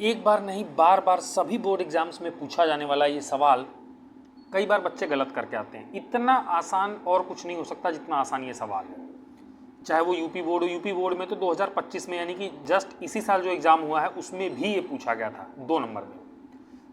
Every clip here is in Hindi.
एक बार नहीं बार बार सभी बोर्ड एग्जाम्स में पूछा जाने वाला ये सवाल कई बार बच्चे गलत करके आते हैं। इतना आसान और कुछ नहीं हो सकता जितना आसान ये सवाल है। चाहे वो यूपी बोर्ड हो, यूपी बोर्ड में तो 2025 में यानी कि जस्ट इसी साल जो एग्जाम हुआ है उसमें भी ये पूछा गया था 2 नंबर में।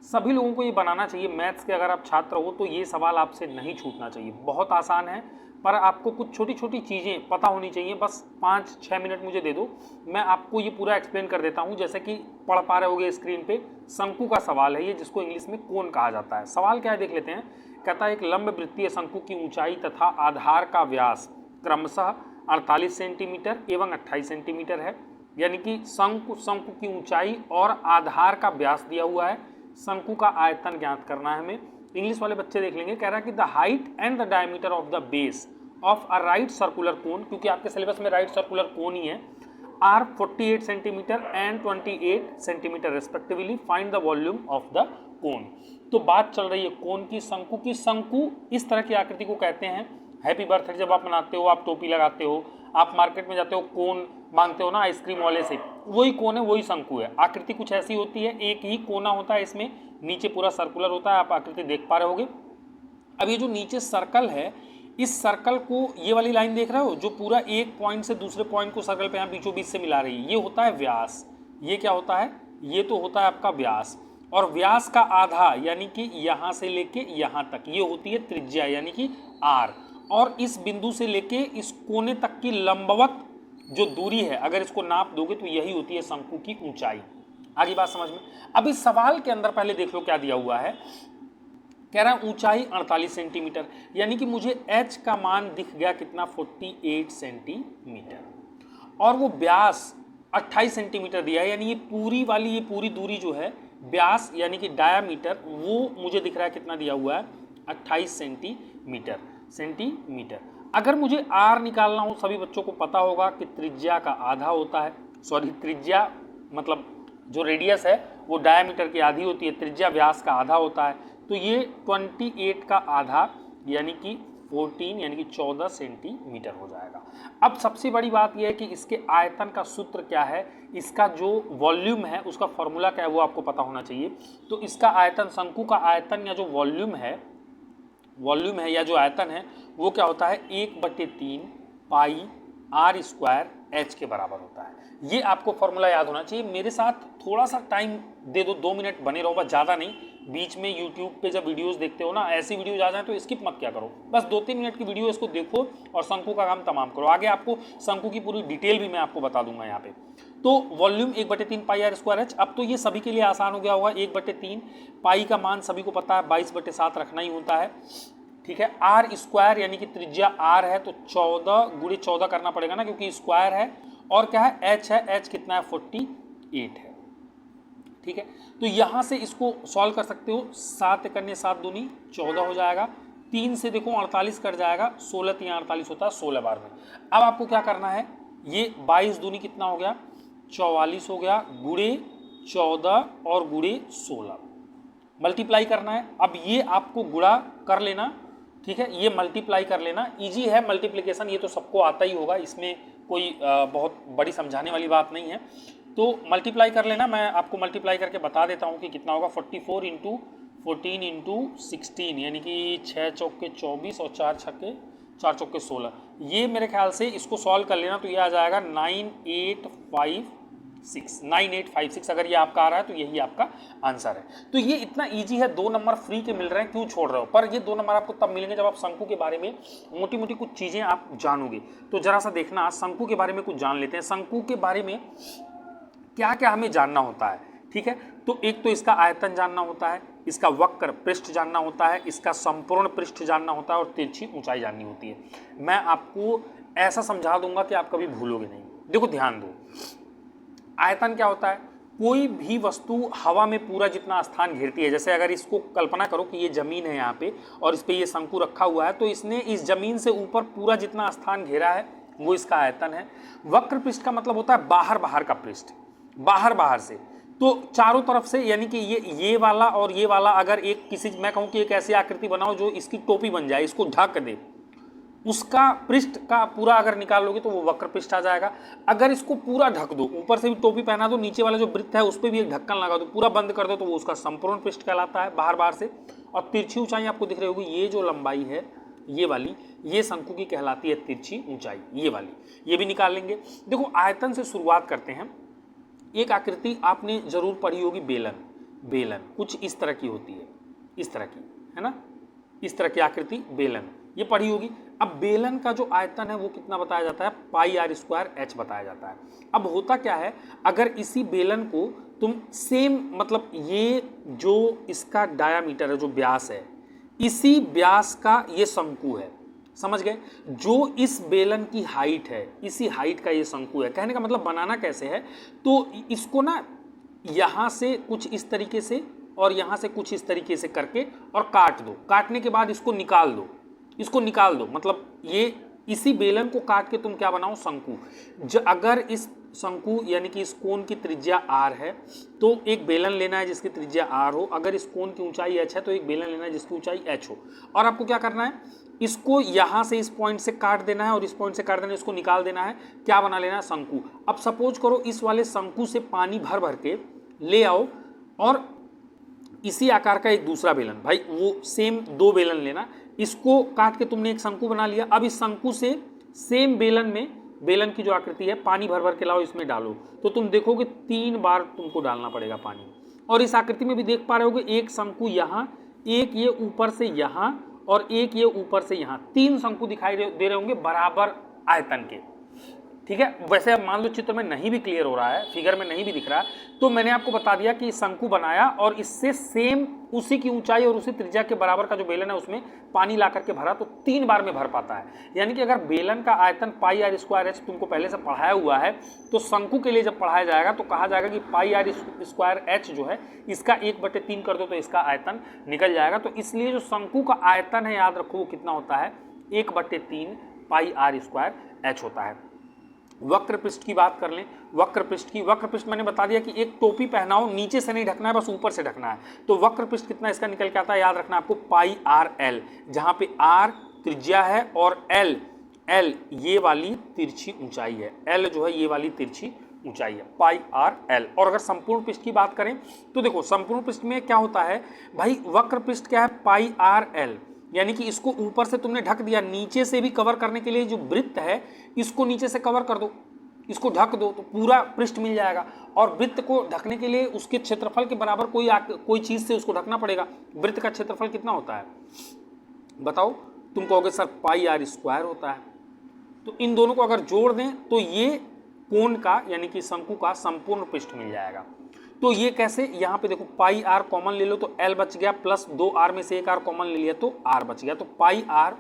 सभी लोगों को ये बनाना चाहिए। मैथ्स के अगर आप छात्र हो तो ये सवाल आपसे नहीं छूटना चाहिए। बहुत आसान है, पर आपको कुछ छोटी छोटी चीज़ें पता होनी चाहिए। बस 5-6 मिनट मुझे दे दो, मैं आपको ये पूरा एक्सप्लेन कर देता हूँ। जैसे कि पढ़ पा रहे होगे स्क्रीन पे, शंकु का सवाल है ये, जिसको इंग्लिश में कोन कहा जाता है। सवाल क्या है देख लेते हैं। कहता है एक लंब वृत्तीय शंकु की ऊंचाई तथा आधार का व्यास क्रमशः 48 सेंटीमीटर एवं 28 सेंटीमीटर है। यानी कि शंकु की ऊंचाई और आधार का व्यास दिया हुआ है। शंकु का आयतन ज्ञात करना है हमें। इंग्लिश वाले बच्चे देख लेंगे। कह रहा है कि the height and the diameter of the base of a right circular cone, क्योंकि आपके सिलेबस में राइट सर्कुलर कोन ही है, are 48 centimetre and 28 centimetre respectively. Find the volume of the cone. तो बात चल रही है कोन की, शंकु की। शंकु इस तरह की आकृति को कहते हैं। हैप्पी बर्थडे जब आप मनाते हो, आप टोपी लगाते हो, आप मार्केट में जाते हो, कोन मांगते हो ना आइसक्रीम वाले से, वही कोन है, वही शंकु है। आकृति कुछ ऐसी होती है, एक ही कोना होता है इसमें, नीचे पूरा सर्कुलर होता है। आप आकृति देख पा रहे होगे। अब ये जो नीचे सर्कल है, इस सर्कल को, ये वाली लाइन देख रहे हो जो पूरा एक पॉइंट से दूसरे पॉइंट को सर्कल पे यहाँ बीचों बीच से मिला रही है, ये होता है व्यास। ये क्या होता है? ये तो होता है आपका व्यास। और व्यास का आधा यानी कि यहाँ से लेके यहाँ तक, ये होती है त्रिज्या यानी कि आर। और इस बिंदु से लेके इस कोने तक की लंबवत जो दूरी है, अगर इसको नाप दोगे तो यही होती है शंकु की ऊंचाई। आगे बात समझ में। अब इस सवाल के अंदर पहले देख लो क्या दिया हुआ है। कह रहा है ऊंचाई 48 सेंटीमीटर, यानी कि मुझे h का मान दिख गया कितना, 48 सेंटीमीटर। और वो व्यास 28 सेंटीमीटर दिया है, यानी ये पूरी वाली, ये पूरी दूरी जो है व्यास यानी कि डायामीटर, वो मुझे दिख रहा है कितना दिया हुआ है, 28 सेंटीमीटर। अगर मुझे r निकालना हो, सभी बच्चों को पता होगा कि त्रिज्या का आधा होता है। सॉरी, त्रिज्या मतलब जो रेडियस है वो डायामीटर की आधी होती है, त्रिज्या व्यास का आधा होता है। तो ये 28 का आधा यानी कि 14 यानी कि 14 सेंटीमीटर हो जाएगा। अब सबसे बड़ी बात यह है कि इसके आयतन का सूत्र क्या है, इसका जो वॉल्यूम है उसका फॉर्मूला क्या है वो आपको पता होना चाहिए। तो इसका आयतन, शंकु का आयतन या जो वॉल्यूम है या जो आयतन है वो क्या होता है, 1/3 पाई आर स्क्वायर एच के बराबर होता है। ये आपको फॉर्मूला याद होना चाहिए। मेरे साथ थोड़ा सा टाइम दे दो, 2 मिनट बने रहो, बस ज़्यादा नहीं। बीच में यूट्यूब पे जब वीडियोस देखते हो ना, ऐसी वीडियोज आ जाए तो स्किप मत क्या करो, बस 2-3 मिनट की वीडियो इसको देखो और शंकु का काम तमाम करो। आगे आपको शंकु की पूरी डिटेल भी मैं आपको बता दूंगा यहाँ पे। तो volume 1/3 pi r square h. अब तो ये सभी के लिए आसान हो गया होगा। 1/3 पाई का मान सभी को पता है 22/7 रखना ही होता है, ठीक है। आर स्क्वायर यानी कि त्रिज्या आर है तो 14 × 14 करना पड़ेगा ना, क्योंकि स्क्वायर है। और क्या है, एच है, एच कितना है, 48 है, ठीक है। तो यहां से इसको सॉल्व कर सकते हो। 7 × 7 दूनी 14 हो जाएगा। 3 से देखो 48 कट जाएगा, 16 × 3 48 होता है 16 बार में। अब आपको क्या करना है, ये 22 दूनी कितना हो गया, 44 हो गया, गुणे 14 और गुणे 16 मल्टीप्लाई करना है। अब ये आपको गुणा कर लेना, ठीक है, ये मल्टीप्लाई कर लेना। इजी है मल्टीप्लिकेशन, ये तो सबको आता ही होगा, इसमें कोई बहुत बड़ी समझाने वाली बात नहीं है। तो मल्टीप्लाई कर लेना, मैं आपको मल्टीप्लाई करके बता देता हूँ कि कितना होगा। 44 × 14 × 16 यानी कि 6 चौके 24 और 4 चौके 16। ये मेरे ख्याल से इसको सॉल्व कर लेना तो ये आ जाएगा 9856। अगर ये आपका आ रहा है तो यही आपका आंसर है। तो ये इतना इजी है, 2 नंबर फ्री के मिल रहे हैं, क्यों छोड़ रहे हो। पर ये 2 नंबर आपको तब मिलेंगे जब आप शंकु के बारे में मोटी मोटी कुछ चीज़ें आप जानोगे। तो जरा सा देखना, शंकु के बारे में कुछ जान लेते हैं। शंकु के बारे में क्या क्या हमें जानना होता है, ठीक है। तो एक तो इसका आयतन जानना होता है, इसका वक्र पृष्ठ जानना होता है, इसका संपूर्ण पृष्ठ जानना होता है और तिरछी ऊंचाई जाननी होती है। मैं आपको ऐसा समझा दूंगा कि आप कभी भूलोगे नहीं। देखो ध्यान दो, आयतन क्या होता है, कोई भी वस्तु हवा में पूरा जितना स्थान घेरती है। जैसे अगर इसको कल्पना करो कि ये जमीन है यहाँ पे और इस पे ये शंकु रखा हुआ है, तो इसने इस जमीन से ऊपर पूरा जितना स्थान घेरा है वो इसका आयतन है। वक्र पृष्ठ का मतलब होता है बाहर का पृष्ठ, बाहर से। तो चारों तरफ से, यानी कि ये वाला और ये वाला, अगर एक किसी, मैं कहूँ कि एक ऐसी आकृति बनाओ जो इसकी टोपी बन जाए, इसको ढक दे, उसका पृष्ठ का पूरा अगर निकाल लोगे तो वो वक्र पृष्ठ आ जाएगा। अगर इसको पूरा ढक दो, ऊपर से भी टोपी पहना दो, नीचे वाला जो वृत्त है उस पर भी एक ढक्कन लगा दो, पूरा बंद कर दो, तो वो उसका संपूर्ण पृष्ठ कहलाता है बाहर बाहर से। और तिरछी ऊंचाई आपको दिख रही होगी, ये जो लंबाई है ये वाली, ये शंकु की कहलाती है तिरछी ऊंचाई, ये वाली, ये भी निकाल लेंगे। देखो आयतन से शुरुआत करते हैं। एक आकृति आपने जरूर पढ़ी होगी, बेलन। बेलन कुछ इस तरह की होती है, इस तरह की, है ना, इस तरह की आकृति बेलन, ये पढ़ी होगी। अब बेलन का जो आयतन है वो कितना बताया जाता है, पाई आर स्क्वायर एच बताया जाता है। अब होता क्या है, अगर इसी बेलन को तुम सेम, मतलब ये जो इसका डायामीटर है, जो व्यास है, इसी व्यास का ये शंकु है, समझ गए, जो इस बेलन की हाइट है, इसी हाइट का ये शंकु है। कहने का मतलब बनाना कैसे है, तो इसको ना यहाँ से कुछ इस तरीके से और यहाँ से कुछ इस तरीके से करके और काट दो। काटने के बाद इसको निकाल दो, इसको निकाल दो, मतलब ये इसी बेलन को काट के तुम क्या बनाओ, शंकु। अगर इस शंकु यानी कि इस कोण की त्रिज्या r है तो एक बेलन लेना है जिसकी त्रिज्या r हो। अगर इस कोण की ऊंचाई h है तो एक बेलन लेना है जिसकी ऊंचाई h हो। और आपको क्या करना है, इसको यहाँ से इस पॉइंट से काट देना है और इस पॉइंट से काट देना है, इसको निकाल देना है, क्या बना लेना है, शंकु। अब सपोज करो इस वाले शंकु से पानी भर भर के ले आओ और इसी आकार का एक दूसरा बेलन, भाई वो सेम दो बेलन लेना, इसको काट के तुमने एक शंकु बना लिया। अब इस शंकु से सेम बेलन में, बेलन की जो आकृति है, पानी भर भर के लाओ, इसमें डालो, तो तुम देखोगे 3 बार तुमको डालना पड़ेगा पानी। और इस आकृति में भी देख पा रहे होगे, एक शंकु यहाँ, एक ये ऊपर से यहाँ और एक ये ऊपर से यहाँ, 3 शंकु दिखाई दे रहे होंगे बराबर आयतन के, ठीक है। वैसे अब मान लो चित्र में नहीं भी क्लियर हो रहा है, फिगर में नहीं भी दिख रहा है, तो मैंने आपको बता दिया कि शंकु बनाया और इससे सेम उसी की ऊंचाई और उसी त्रिज्या के बराबर का जो बेलन है उसमें पानी ला करके भरा, तो 3 बार में भर पाता है। यानी कि अगर बेलन का आयतन पाई आर स्क्वायर एच तुमको पहले से पढ़ाया हुआ है, तो शंकु के लिए जब पढ़ाया जाएगा तो कहा जाएगा कि पाई आर स्क्वायर एच जो है इसका 1/3 कर दो तो इसका आयतन निकल जाएगा। तो इसलिए जो शंकु का आयतन है, याद रखो वो कितना होता है, 1/3 पाई आर स्क्वायर एच होता है। वक्र पृष्ठ की बात कर लें, वक्र पृष्ठ मैंने बता दिया कि एक टोपी पहनाओ, नीचे से नहीं ढकना है, बस ऊपर से ढकना है। तो वक्र पृष्ठ कितना इसका निकल के आता है, याद रखना आपको, पाई आर एल, जहां पे आर त्रिज्या है और एल ये वाली तिरछी ऊंचाई है, एल जो है ये वाली तिरछी ऊंचाई है, पाई आर एल। और अगर संपूर्ण पृष्ठ की बात करें तो देखो संपूर्ण पृष्ठ में क्या होता है भाई, वक्र पृष्ठ क्या है, पाई आर एल, यानी कि इसको ऊपर से तुमने ढक दिया, नीचे से भी कवर करने के लिए जो वृत्त है इसको नीचे से कवर कर दो, इसको ढक दो, तो पूरा पृष्ठ मिल जाएगा। और वृत्त को ढकने के लिए उसके क्षेत्रफल के बराबर कोई चीज से उसको ढकना पड़ेगा। वृत्त का क्षेत्रफल कितना होता है बताओ, तुम कहोगे सर पाई आर स्क्वायर होता है। तो इन दोनों को अगर जोड़ दें तो ये कोण का यानी कि शंकु का संपूर्ण पृष्ठ मिल जाएगा। तो ये कैसे, यहाँ पे देखो पाई आर कॉमन ले लो तो एल बच गया, प्लस 2 आर में से एक आर कॉमन ले लिया तो आर बच गया, तो पाई आर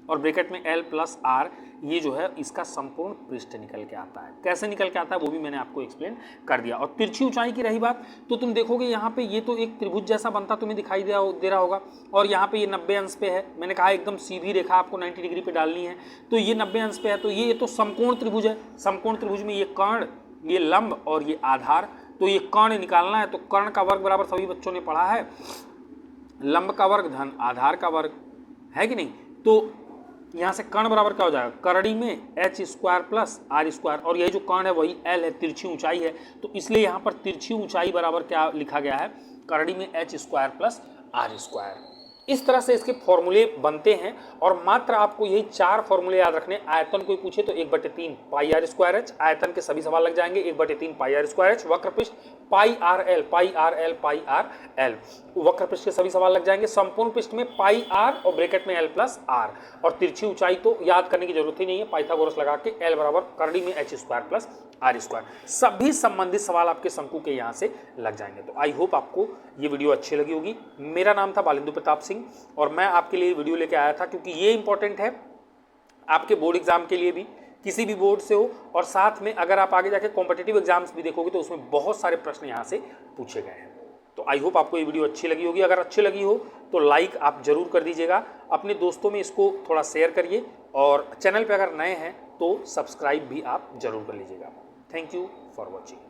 और ब्रैकेट में एल प्लस आर, ये जो है इसका संपूर्ण पृष्ठ निकल के आता है। कैसे निकल के आता है वो भी मैंने आपको एक्सप्लेन कर दिया। और तिरछी ऊंचाई की रही बात, तो तुम देखोगे यहाँ पे ये तो एक त्रिभुज जैसा बनता तुम्हें दिखाई दे रहा होगा, और यहाँ पे ये 90 अंश पे है। मैंने कहा एकदम सीधी रेखा आपको 90 डिग्री पे डालनी है, तो ये 90 अंश पे है, तो ये तो समकोण त्रिभुज है। समकोण त्रिभुज में ये कर्ण, ये लंब और ये आधार, तो ये कर्ण निकालना है। तो कर्ण का वर्ग बराबर सभी बच्चों ने पढ़ा है, लंब का वर्ग धन आधार का वर्ग, है कि नहीं। तो यहाँ से कर्ण बराबर क्या हो जाएगा, करड़ी में H square plus are square, और यही जो कर्ण है वही एल है, तिरछी ऊंचाई है, तो इसलिए यहाँ पर तिरछी ऊंचाई बराबर क्या लिखा गया है, करड़ी में H square plus are square. इस तरह से इसके फॉर्मूले बनते हैं, और मात्र आपको यही 4 फॉर्मूले याद रखने। आयतन कोई पूछे तो 1/3 पाई आर स्क्वायर एच, आयतन के सभी सवाल लग जाएंगे, 1/3 पाई आर स्क्वायर एच। वक्र पृष्ठ पाई आर एल, पाई आर एल, पाई आर एल, वक्र पृष्ठ के सभी सवाल लग जाएंगे। संपूर्ण पृष्ठ में पाई आर और ब्रैकेट में एल प्लस आर, और तिरछी ऊंचाई तो याद करने की जरूरत ही नहीं है, पाइथागोरस लगा के एल बराबर करड़ी में H square plus are square. सभी संबंधित सवाल आपके शंकु के यहाँ से लग जाएंगे। तो आई होप आपको ये वीडियो अच्छी लगी होगी। मेरा नाम था बालिंदु प्रताप सिंह और मैं आपके लिए वीडियो लेके आया था क्योंकि ये इंपॉर्टेंट है आपके बोर्ड एग्जाम के लिए भी, किसी भी बोर्ड से हो, और साथ में अगर आप आगे जाके कॉम्पिटिटिव एग्जाम्स भी देखोगे तो उसमें बहुत सारे प्रश्न यहाँ से पूछे गए हैं। तो आई होप आपको ये वीडियो अच्छी लगी होगी। अगर अच्छी लगी हो तो लाइक आप जरूर कर दीजिएगा, अपने दोस्तों में इसको थोड़ा शेयर करिए, और चैनल पे अगर नए हैं तो सब्सक्राइब भी आप जरूर कर लीजिएगा। Thank you for watching.